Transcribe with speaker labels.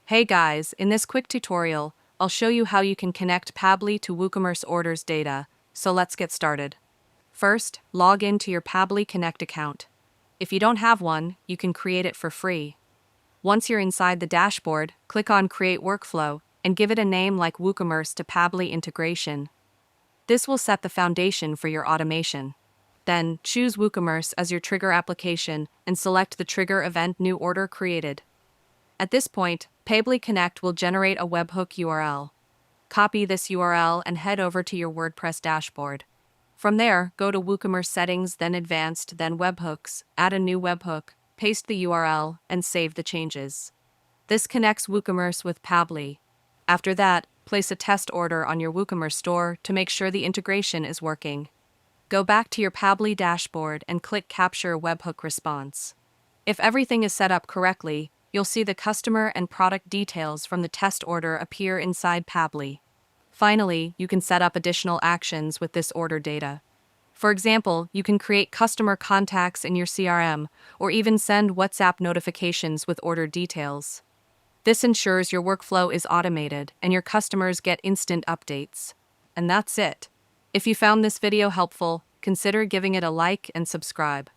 Speaker 1: Hey guys, in this quick tutorial, I'll show you how you can connect Pabbly to Woocommerce orders data, so let's get started. First, log into your Pabbly Connect account. If you don't have one, you can create it for free. Once you're inside the dashboard, click on Create Workflow and give it a name like Woocommerce to Pabbly integration. This will set the foundation for your automation. Then, choose Woocommerce as your trigger application and select the trigger event new order created. At this point, Pabbly Connect will generate a webhook URL. Copy this URL and head over to your WordPress dashboard. From there, go to Woocommerce Settings, then Advanced, then Webhooks, add a new webhook, paste the URL, and save the changes. This connects Woocommerce with Pabbly. After that, place a test order on your Woocommerce store to make sure the integration is working. Go back to your Pabbly dashboard and click Capture Webhook Response. If everything is set up correctly, you'll see the customer and product details from the test order appear inside Pabbly. Finally, you can set up additional actions with this order data. For example, you can create customer contacts in your CRM, or even send WhatsApp notifications with order details. This ensures your workflow is automated and your customers get instant updates. And that's it. If you found this video helpful, consider giving it a like and subscribe.